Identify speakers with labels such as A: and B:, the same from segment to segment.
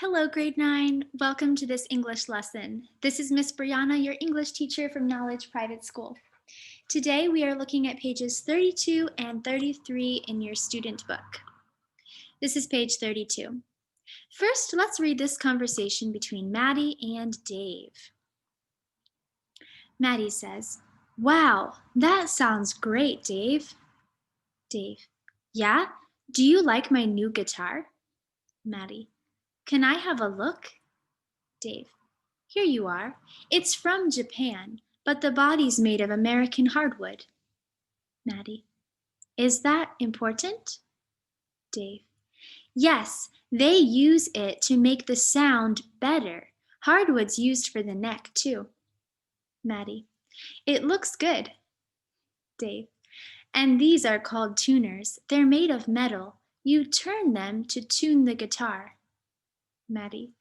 A: Hello, grade 9. Welcome to this English lesson. This is Miss Brianna, your English teacher from Knowledge Private School. Today we are looking at pages 32 and 33 in your student book. This is page 32. First, let's read this conversation between Maddie and Dave. Maddie says, "Wow, that sounds great, Dave." Dave, "Yeah? Do you like my new guitar?" Maddie, "Can I have a look?" Dave, "Here you are. It's from Japan, but the body's made of American hardwood." Maddie, "Is that important?" Dave, "Yes, they use it to make the sound better. Hardwood's used for the neck, too." Maddie, "It looks good." Dave, "And these are called tuners. They're made of metal. You turn them to tune the guitar." Maddie,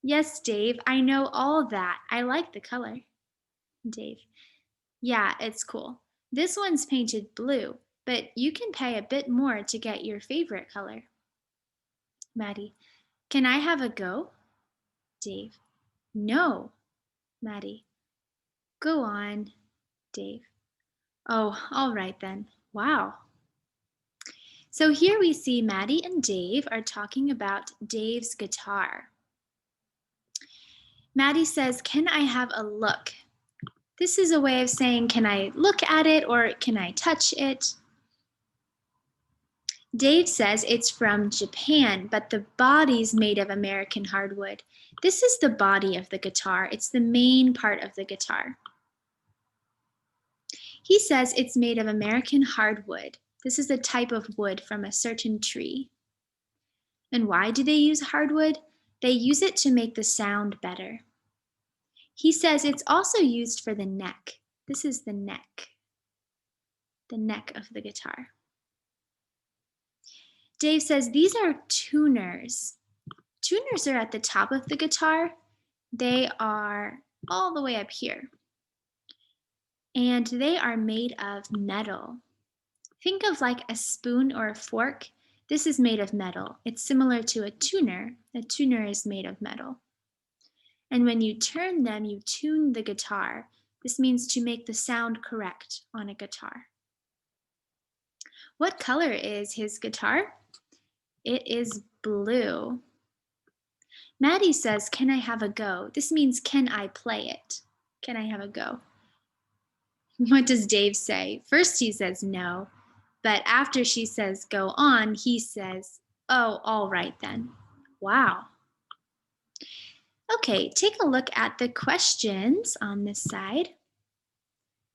A: "Yes, Dave, I know all that. I like the color." Dave, "Yeah, it's cool. This one's painted blue, but you can pay a bit more to get your favorite color." Maddie, "Can I have a go?" Dave, "No." Maddie, "Go on." Dave, "Oh, all right then. Wow." So here we see Maddie and Dave are talking about Dave's guitar. Maddie says, "Can I have a look?" This is a way of saying, can I look at it or can I touch it? Dave says it's from Japan, but the body's made of American hardwood. This is the body of the guitar. It's the main part of the guitar. He says it's made of American hardwood. This is a type of wood from a certain tree. And why do they use hardwood? They use it to make the sound better. He says it's also used for the neck. This is the neck of the guitar. Dave says these are tuners. Tuners are at the top of the guitar. They are all the way up here. And they are made of metal. Think of like a spoon or a fork. This is made of metal. It's similar to a tuner. A tuner is made of metal. And when you turn them, you tune the guitar. This means to make the sound correct on a guitar. What color is his guitar? It is blue. Maddie says, "Can I have a go?" This means, can I play it? Can I have a go? What does Dave say? First he says no, but after she says go on, he says, "Oh, all right then." Wow. Okay, take a look at the questions on this side.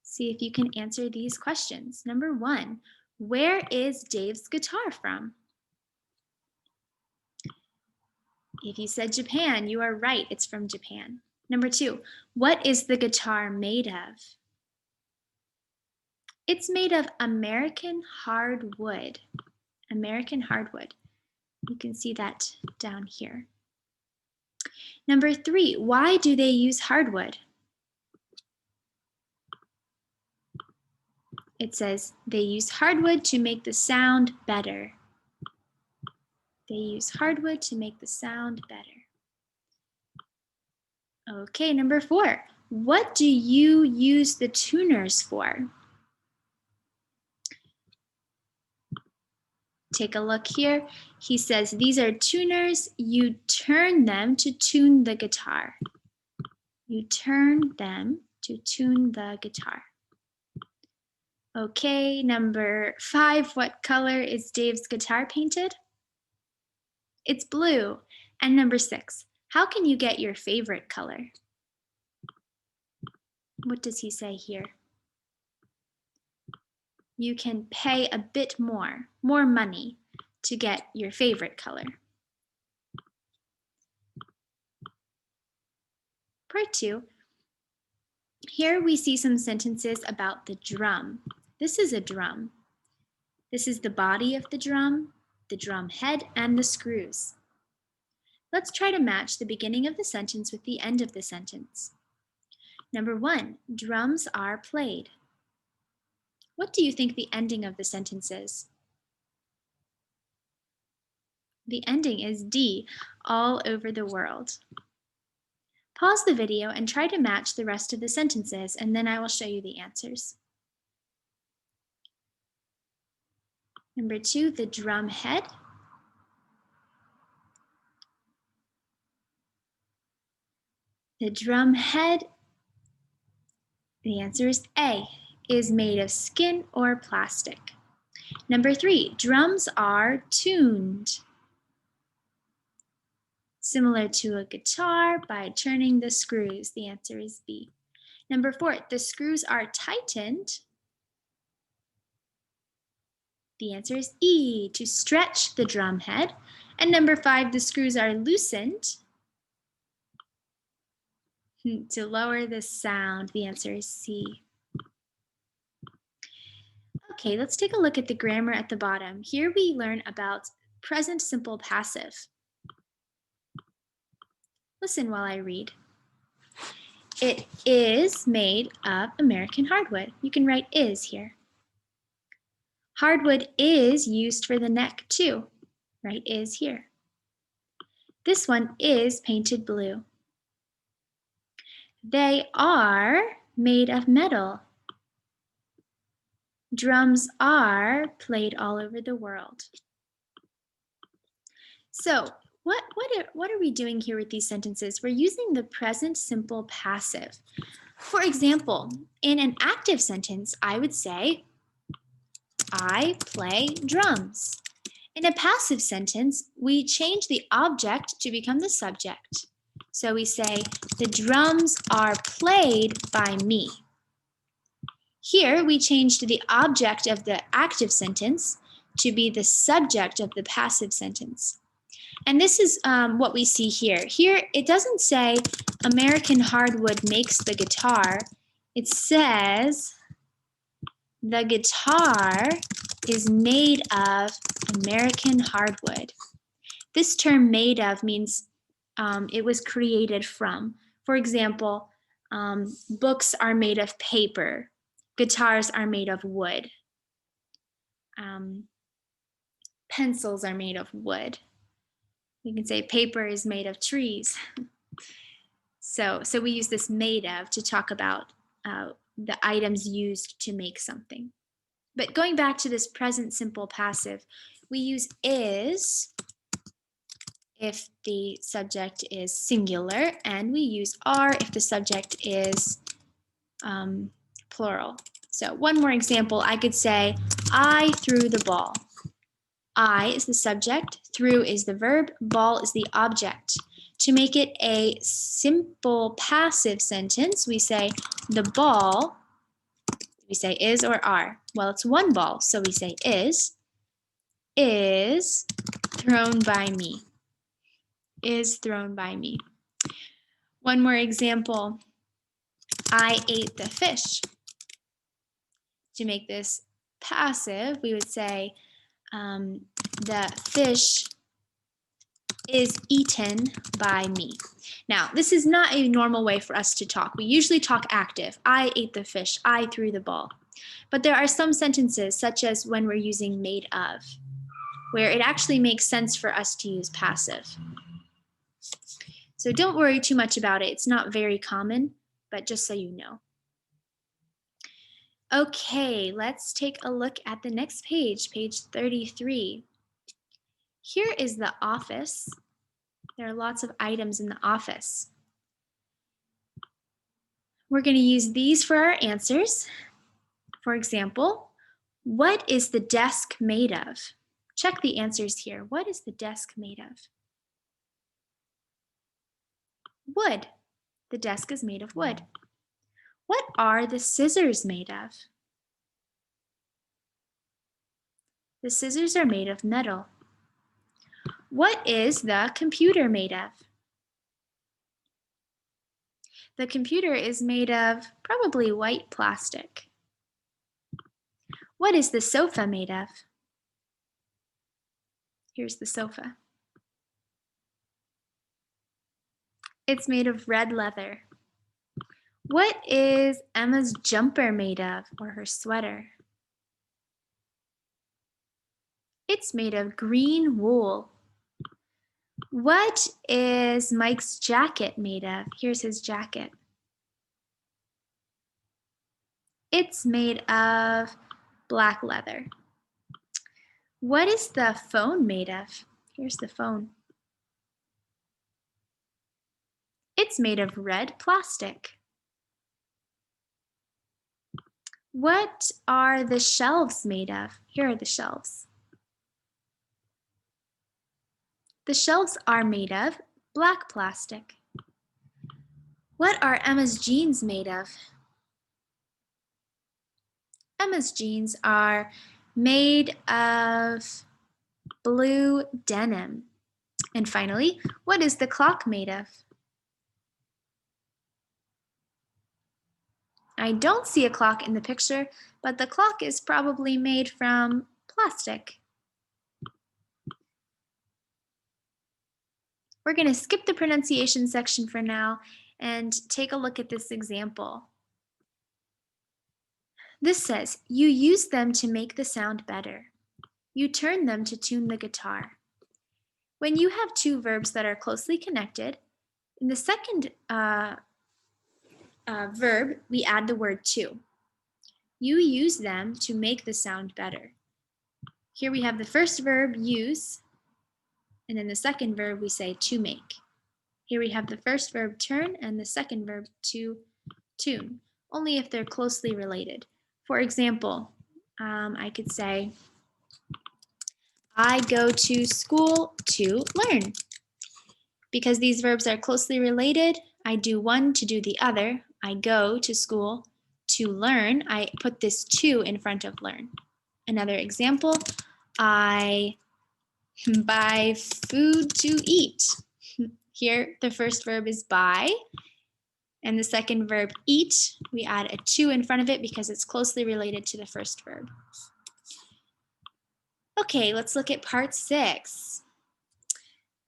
A: See if you can answer these questions. Number 1, where is Dave's guitar from? If you said Japan, you are right, it's from Japan. Number 2, what is the guitar made of? It's made of American hardwood. American hardwood. You can see that down here. Number 3, why do they use hardwood? It says they use hardwood to make the sound better. They use hardwood to make the sound better. Okay, number 4, what do you use the tuners for? Take a look here. He says these are tuners. You turn them to tune the guitar. You turn them to tune the guitar. Okay, number 5, what color is Dave's guitar painted? It's blue. And number 6, how can you get your favorite color? What does he say here? You can pay a bit more money to get your favorite color. Part 2, here we see some sentences about the drum. This is a drum. This is the body of the drum head, and the screws. Let's try to match the beginning of the sentence with the end of the sentence. Number 1, drums are played. What do you think the ending of the sentence is? The ending is D, all over the world. Pause the video and try to match the rest of the sentences, and then I will show you the answers. Number 2, the drum head. The drum head, the answer is A, is made of skin or plastic. Number 3, drums are tuned. Similar to a guitar by turning the screws. The answer is B. Number 4, the screws are tightened. The answer is E, to stretch the drum head. And number 5, the screws are loosened to lower the sound. The answer is C. Okay, let's take a look at the grammar at the bottom. Here we learn about present simple passive. Listen while I read. It is made of American hardwood. You can write is here. Hardwood is used for the neck too. Write is here. This one is painted blue. They are made of metal. Drums are played all over the world. So, what are we doing here with these sentences? We're using the present simple passive. For example, in an active sentence, I would say, I play drums. In a passive sentence, we change the object to become the subject. So we say, the drums are played by me. Here, we changed the object of the active sentence to be the subject of the passive sentence. And this is what we see here. Here, it doesn't say American hardwood makes the guitar. It says the guitar is made of American hardwood. This term made of means it was created from. For example, books are made of paper. Guitars are made of wood. Pencils are made of wood. You can say paper is made of trees. So we use this made of to talk about the items used to make something. But going back to this present simple passive, we use is if the subject is singular, and we use are if the subject is plural. So one more example, I could say, I threw the ball. I is the subject, threw is the verb, ball is the object. To make it a simple passive sentence, we say the ball, we say is or are. Well, it's one ball, so we say is thrown by me. Is thrown by me. One more example, I ate the fish. To make this passive, we would say the fish is eaten by me. Now, this is not a normal way for us to talk. We usually talk active. I ate the fish. I threw the ball. But there are some sentences, such as when we're using made of, where it actually makes sense for us to use passive. So don't worry too much about it. It's not very common, but just so you know. Okay, let's take a look at the next page, page 33. Here is the office. There are lots of items in the office. We're going to use these for our answers. For example, what is the desk made of? Check the answers here. What is the desk made of? Wood. The desk is made of wood. What are the scissors made of? The scissors are made of metal. What is the computer made of? The computer is made of probably white plastic. What is the sofa made of? Here's the sofa. It's made of red leather. What is Emma's jumper made of, or her sweater? It's made of green wool. What is Mike's jacket made of? Here's his jacket. It's made of black leather. What is the phone made of? Here's the phone. It's made of red plastic. What are the shelves made of? Here are the shelves. The shelves are made of black plastic. What are Emma's jeans made of? Emma's jeans are made of blue denim. And finally, what is the clock made of? I don't see a clock in the picture, but the clock is probably made from plastic. We're going to skip the pronunciation section for now and take a look at this example. This says, you use them to make the sound better. You turn them to tune the guitar. When you have two verbs that are closely connected, in the second verb, we add the word to. You use them to make the sound better. Here we have the first verb, use, and then the second verb we say to make. Here we have the first verb, turn, and the second verb, to tune, only if they're closely related. For example, I could say, I go to school to learn. Because these verbs are closely related, I do one to do the other. I go to school to learn. I put this to in front of learn. Another example, I buy food to eat. Here, the first verb is buy, and the second verb, eat, we add a to in front of it because it's closely related to the first verb. Okay, let's look at part 6.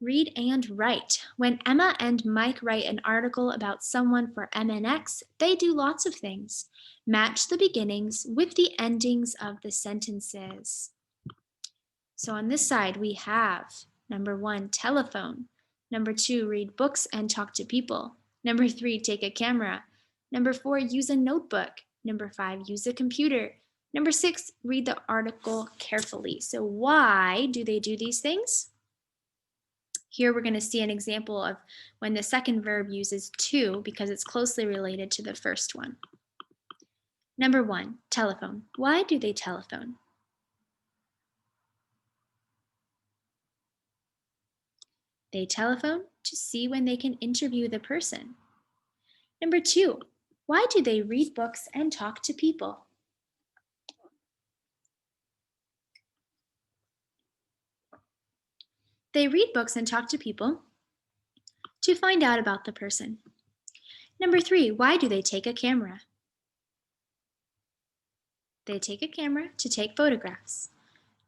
A: Read and write. When Emma and Mike write an article about someone for MNX, they do lots of things. Match the beginnings with the endings of the sentences. So on this side, we have number 1, telephone. Number 2, read books and talk to people. Number 3, take a camera. Number 4, use a notebook. Number 5, use a computer. Number 6, read the article carefully. So why do they do these things? Here we're going to see an example of when the second verb uses to because it's closely related to the first one. Number 1, telephone. Why do they telephone? They telephone to see when they can interview the person. Number 2, why do they read books and talk to people? They read books and talk to people to find out about the person. Number 3, why do they take a camera? They take a camera to take photographs.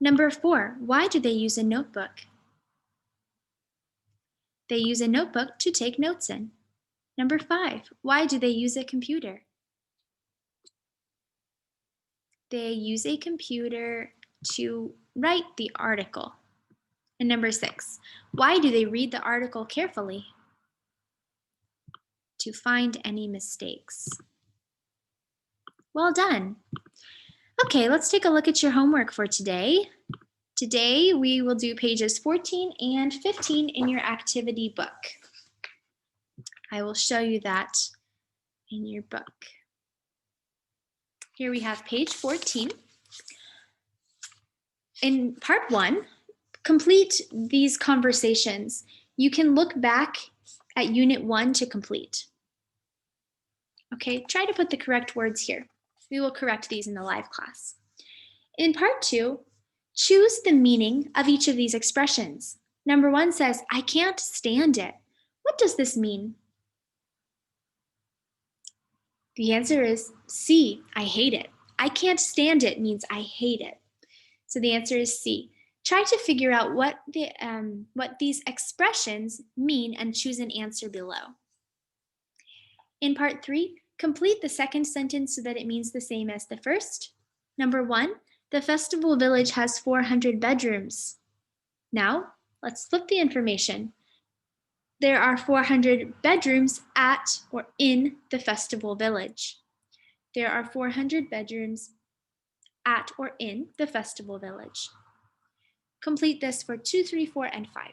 A: Number 4, why do they use a notebook? They use a notebook to take notes in. Number 5, why do they use a computer? They use a computer to write the article. And number 6, why do they read the article carefully? To find any mistakes. Well done. Okay, let's take a look at your homework for today. Today we will do pages 14 and 15 in your activity book. I will show you that in your book. Here we have page 14. In part 1, complete these conversations. You can look back at unit 1 to complete. Okay, try to put the correct words here. We will correct these in the live class. In part 2, choose the meaning of each of these expressions. Number 1 says, I can't stand it. What does this mean? The answer is C, I hate it. I can't stand it means I hate it. So the answer is C. Try to figure out what these expressions mean and choose an answer below. In part 3, complete the second sentence so that it means the same as the first. Number 1, the festival village has 400 bedrooms. Now, let's flip the information. There are 400 bedrooms at or in the festival village. There are 400 bedrooms at or in the festival village. Complete this for 2, 3, 4, and 5.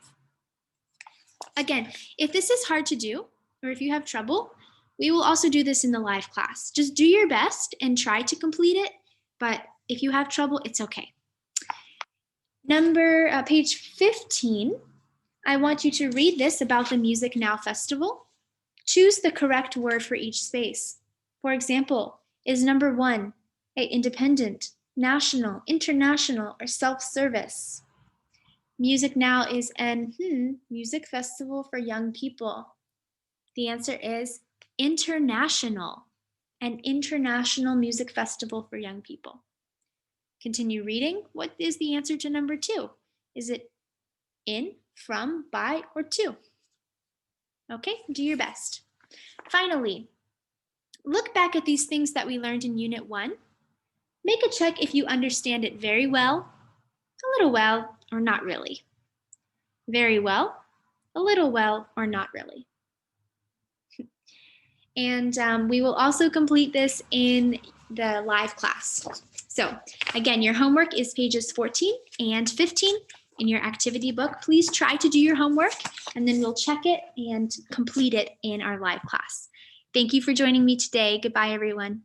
A: Again, if this is hard to do, or if you have trouble, we will also do this in the live class. Just do your best and try to complete it, but if you have trouble, it's okay. Page 15, I want you to read this about the Music Now Festival. Choose the correct word for each space. For example, is number 1 independent, national, international, or self-service? Music Now is an music festival for young people. The answer is international, an international music festival for young people. Continue reading. What is the answer to number 2? Is it in, from, by, or to? Okay, do your best. Finally, look back at these things that we learned in Unit 1. Make a check if you understand it very well, a little well, or not really. Very well, a little well, or not really. And we will also complete this in the live class. So again, your homework is pages 14 and 15 in your activity book. Please try to do your homework and then we'll check it and complete it in our live class. Thank you for joining me today. Goodbye, everyone.